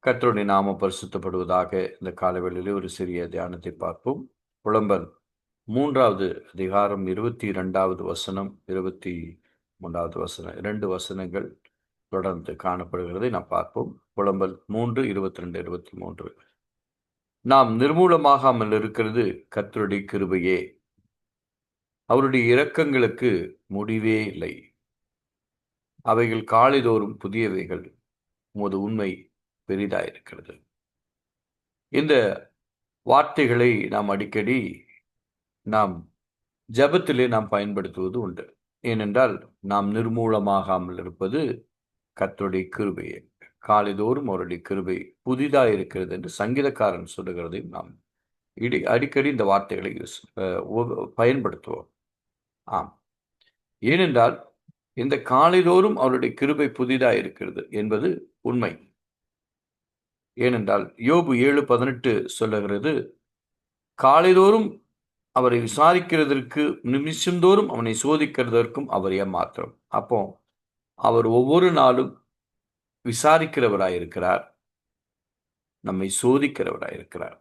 கர்த்தருடைய நாமம் பரிசுத்தப்படுவதாக. இந்த காலவெளியிலே ஒரு சிறிய தியானத்தை பார்ப்போம். புலம்பல் 3வது அதிகாரம் 22வது வசனம், 23வது வசனம், 2 வசனங்கள் தொடர்ந்து காணப்படுகிறதை நாம் பார்ப்போம். புலம்பல் 3, 22, 23. நாம் நிர்மூலமாகாமல் இருக்கிறது கர்த்தருடைய கிருபையே, அவருடைய இரக்கங்களுக்கு முடிவே இல்லை. அவைகள் காலைதோறும் புதியவைகள், உமது உண்மை பெரிதாயிருக்கிறது. இந்த வார்த்தைகளை நாம் அடிக்கடி நாம் ஜெபத்திலே நாம் பயன்படுத்துவது உண்டு. ஏனென்றால் நாம் நிர்மூலமாகாமல் இருப்பது கர்த்தருடைய கிருபையே, காலைதோறும் அவருடைய கிருபை புதிதாக இருக்கிறது என்று சங்கீதக்காரன் சொல்லுகிறதையும் நாம் அடிக்கடி இந்த வார்த்தைகளை பயன்படுத்துவோம். ஆம், ஏனென்றால் இந்த காலைதோறும் அவருடைய கிருபை புதிதாக இருக்கிறது என்பது உண்மை. ஏனென்றால் யோபு 7:18 சொல்லுகிறது, காலைதோறும் அவரை விசாரிக்கிறதற்கு நிமிஷந்தோறும் அவனை சோதிக்கிறதற்கும் அவர் ஏமாத்திரம். அப்போ அவர் ஒவ்வொரு நாளும் விசாரிக்கிறவராயிருக்கிறார், நம்மை சோதிக்கிறவராயிருக்கிறார்.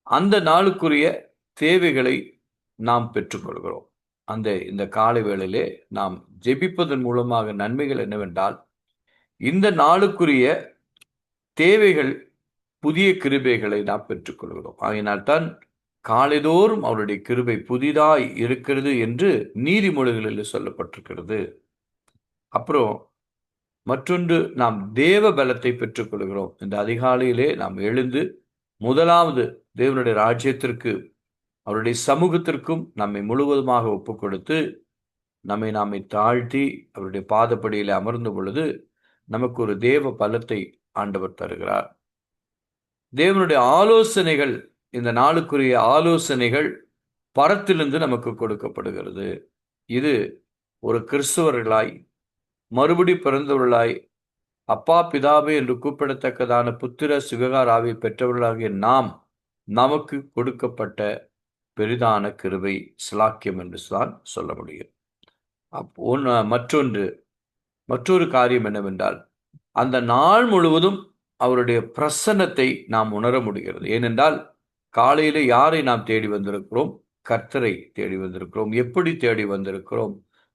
அந்த நாளுக்குரிய தேவைகளை நாம் பெற்றுக்கொள்கிறோம். இந்த காலை வேளையிலே நாம் ஜெபிப்பதன் மூலமாக நன்மைகள் என்னவென்றால், இந்த நாளுக்குரிய தேவைகள், புதிய கிருபைகளை நாம் பெற்றுக்கொள்கிறோம். ஆகையினால்தான் காலைதோறும் அவருடைய கிருபை புதிதாய் இருக்கிறது என்று நீதிமொழிகளில் சொல்லப்பட்டிருக்கிறது. அப்புறம் மற்றொன்று, நாம் தேவ பலத்தை பெற்றுக்கொள்கிறோம். இந்த அதிகாலையிலே நாம் எழுந்து முதலாவது தேவனுடைய ராஜ்யத்திற்கு, அவருடைய சமூகத்திற்கும் நம்மை முழுவதுமாக ஒப்புக் கொடுத்து நம்மை தாழ்த்தி அவருடைய பாதப்படியில் அமர்ந்த பொழுது நமக்கு ஒரு தேவ பலத்தை ஆண்டவர் தருகிறார். தேவனுடைய ஆலோசனைகள், இந்த நாளுக்குரிய ஆலோசனைகள் பரத்திலிருந்து நமக்கு கொடுக்கப்படுகிறது. இது ஒரு கிறிஸ்தவர்களாய், மறுபடி பிறந்தவர்களாய், அப்பா பிதாவே என்று கூப்பிடத்தக்கதான புத்திர சிவகார ஆவியை பெற்றவர்களாகிய நமக்கு கொடுக்கப்பட்ட பெரிதான கிருபை, சிலாக்கியம் என்று தான் சொல்ல முடியும். மற்றொரு காரியம் என்னவென்றால், அந்த நாள் முழுவதும் அவருடைய பிரசன்னத்தை நாம் உணர முடிகிறது. ஏனென்றால் காலையிலே யாரை நாம் தேடி வந்திருக்கிறோம்? கர்த்தரை தேடி வந்திருக்கிறோம். எப்படி தேடி வந்திருக்கிறோம்?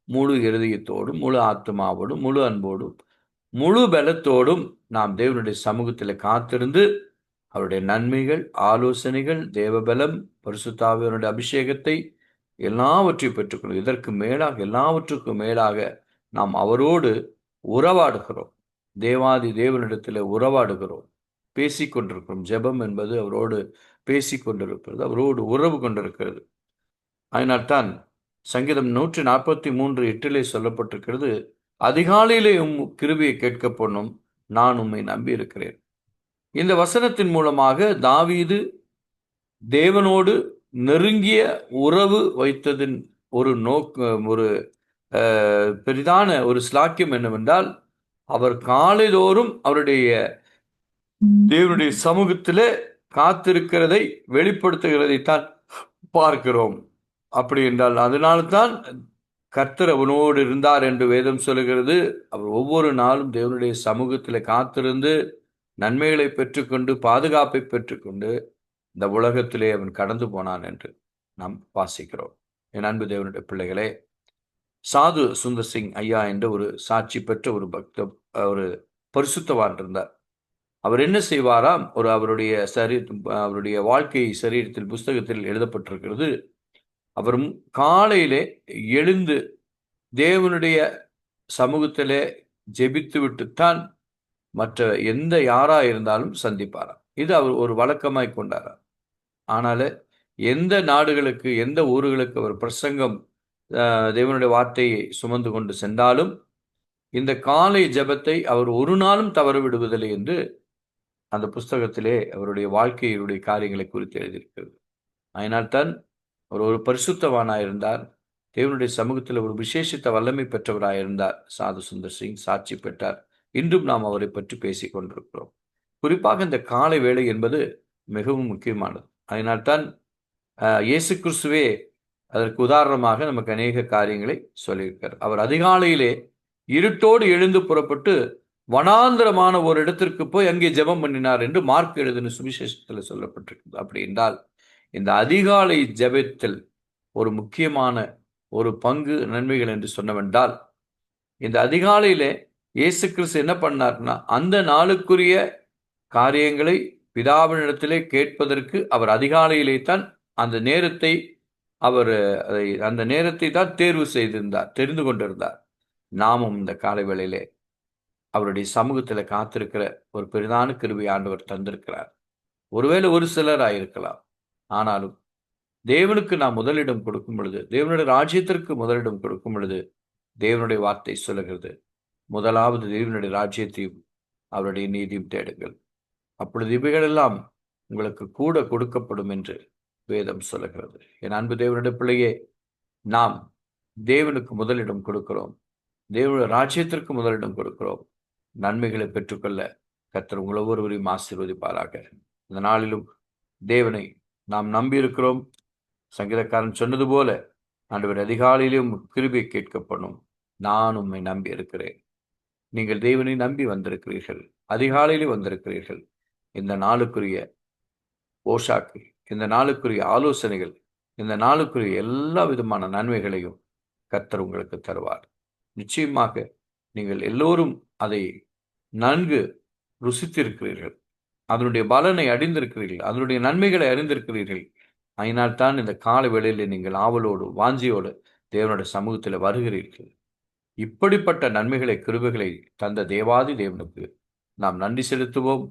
முழு இருதயத்தோடும், முழு ஆத்மாவோடும், முழு அன்போடும், முழு பலத்தோடும் நாம் தேவனுடைய சமூகத்தில் காத்திருந்து அவருடைய நன்மைகள், ஆலோசனைகள், தேவபலம், பரிசுத்த ஆவியானவருடைய அபிஷேகத்தை எல்லாவற்றையும் பெற்றுக்கொள்ளும். இதற்கு மேலாக, எல்லாவற்றுக்கும் மேலாக நாம் அவரோடு உறவாடுகிறோம். தேவாதி தேவனிடத்தில் உறவாடுகிறோம், பேசிக்கொண்டிருக்கிறோம். ஜெபம் என்பது அவரோடு பேசிக்கொண்டிருக்கிறது, அவரோடு உறவு கொண்டிருக்கிறது. அதனால்தான் சங்கீதம் 143:8 சொல்லப்பட்டிருக்கிறது, அதிகாலையிலே கிருபையை கேட்க போனும், நான் உம்மை நம்பி இருக்கிறேன். இந்த வசனத்தின் மூலமாக தாவீது தேவனோடு நெருங்கிய உறவு வைத்ததின் ஒரு பெரிதான ஒரு ஸ்லாக்கியம் என்னவென்றால், அவர் காலைதோறும் அவருடைய தேவனுடைய சமூகத்திலே காத்திருக்கிறதை வெளிப்படுத்துகிறதைத்தான் பார்க்கிறோம். அப்படி என்றால் அதனால்தான் கர்த்தர் அவனோடு இருந்தார் என்று வேதம் சொல்லுகிறது. அவர் ஒவ்வொரு நாளும் தேவனுடைய சமூகத்தில் காத்திருந்து நன்மைகளை பெற்றுக்கொண்டு, பாதுகாப்பை பெற்றுக்கொண்டு இந்த உலகத்திலே அவன் கடந்து போனான் என்று நாம் வாசிக்கிறோம். என் அன்பு தேவனுடைய பிள்ளைகளே, சாது சுந்தர் சிங் ஐயா என்ற ஒரு சாட்சி பெற்ற ஒரு பரிசுத்தவான் இருந்தார். அவர் என்ன செய்வாராம்? அவருடைய வாழ்க்கை சரீரத்தில் புஸ்தகத்தில் எழுதப்பட்டிருக்கிறது. அவர் காலையிலே எழுந்து தேவனுடைய சமூகத்திலே ஜெபித்து விட்டுத்தான் மற்ற எந்த யாரா இருந்தாலும் சந்திப்பாராம். இது அவர் ஒரு வழக்கமாய் கொண்டாராம். ஆனால் எந்த நாடுகளுக்கு, எந்த ஊர்களுக்கு அவர் பிரசங்கம், தேவனுடைய வார்த்தையை சுமந்து கொண்டு சென்றாலும் இந்த காலை ஜெபத்தை அவர் ஒரு நாளும் தவற விடுவதில்லை என்று அந்த புஸ்தகத்திலே அவருடைய வாழ்க்கையுடைய காரியங்களை குறித்து எழுதியிருக்கிறது. அதனால்தான் அவர் ஒரு பரிசுத்தவானாயிருந்தார். தேவனுடைய சமூகத்தில் ஒரு விசேஷித்த வல்லமை பெற்றவராயிருந்தார். சாது சுந்தர் சிங் சாட்சி பெற்றார். இன்றும் நாம் அவரை பற்றி பேசிக் கொண்டிருக்கிறோம். குறிப்பாக இந்த காலை வேளை என்பது மிகவும் முக்கியமானது. அதனால்தான் இயேசு கிறிஸ்துவே அதற்கு உதாரணமாக நமக்கு அநேக காரியங்களை சொல்லியிருக்கார். அவர் அதிகாலையிலே இருட்டோடு எழுந்து புறப்பட்டு வனாந்திரமான ஒரு இடத்திற்கு போய் அங்கே ஜெபம் பண்ணினார் என்று மார்க் எழுதின சுவிசேஷத்தில் சொல்லப்பட்டிருக்கிறது. அப்படி என்றால் இந்த அதிகாலை ஜெபத்தில் ஒரு முக்கியமான ஒரு பங்கு நன்மைகள் என்று சொன்னவென்றால், இந்த அதிகாலையிலே இயேசு கிறிஸ்து என்ன பண்ணார்னா, அந்த நாளுக்குரிய காரியங்களை பிதாவினிடத்திலே கேட்பதற்கு அவர் அதிகாலையிலே தான் அந்த நேரத்தை அவர் அந்த நேரத்தை தான் தேர்வு செய்திருந்தார், தெரிந்து கொண்டிருந்தார். நாமும் இந்த காலை வேளையிலே அவருடைய சமூகத்தில் காத்திருக்கிற ஒரு பெரிதான கிருபை ஆண்டவர் தந்திருக்கிறார். ஒருவேளை ஒரு சிலராயிருக்கலாம். ஆனாலும் தேவனுக்கு நாம் முதலிடம் கொடுக்கும் பொழுது, தேவனுடைய ராஜ்யத்திற்கு முதலிடம் கொடுக்கும் பொழுது, தேவனுடைய வார்த்தை சொல்லுகிறது, முதலாவது தேவனுடைய ராஜ்யத்தையும் அவருடைய நீதியும் தேடுங்கள், அப்பொழுது இவைகளெல்லாம் உங்களுக்கு கூட கொடுக்கப்படும் என்று வேதம் சொல்லுகிறது. என் அன்பு தேவனுடைய பிள்ளையே, நாம் தேவனுக்கு முதலிடம் கொடுக்கிறோம், தேவனுடைய ராஜ்யத்திற்கு முதலிடம் கொடுக்கிறோம். நன்மைகளை பெற்றுக்கொள்ள கர்த்தர் உங்கள் ஒவ்வொருவரையும் ஆசீர்வதிப்பாராக. இந்த நாளிலும் தேவனை நாம் நம்பியிருக்கிறோம். சங்கீதக்காரன் சொன்னது போல, ஆண்டவர் அதிகாலையிலும் கிருபை கேட்கப்படும், நான் உம்மை நம்பி இருக்கிறேன். நீங்கள் தேவனை நம்பி வந்திருக்கிறீர்கள், அதிகாலையிலே வந்திருக்கிறீர்கள். இந்த நாளுக்குரிய போஷாக்கு, இந்த நாளுக்குரிய ஆலோசனைகள், இந்த நாளுக்குரிய எல்லா விதமான நன்மைகளையும் கர்த்தர் உங்களுக்கு தருவார். நிச்சயமாக நீங்கள் எல்லோரும் அதை நன்கு ருசித்திருக்கிறீர்கள், அதனுடைய பலனை அறிந்திருக்கிறீர்கள், அதனுடைய நன்மைகளை அறிந்திருக்கிறீர்கள். அதனால்தான் இந்த கால வேளையில் நீங்கள் ஆவலோடு வாஞ்சியோடு தேவனுடைய சமூகத்தில் வருகிறீர்கள். இப்படிப்பட்ட நன்மைகளை கிருபைகளை தந்த தேவாதி தேவனுக்கு நாம் நன்றி செலுத்துவோம்.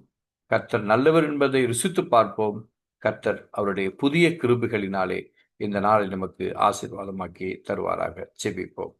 கர்த்தர் நல்லவர் என்பதை ருசித்து பார்ப்போம். கர்த்தர் அவருடைய புதிய கிருபைகளினாலே இந்த நாளை நமக்கு ஆசீர்வாதமாக்கி தருவாராக. ஜெபிப்போம்.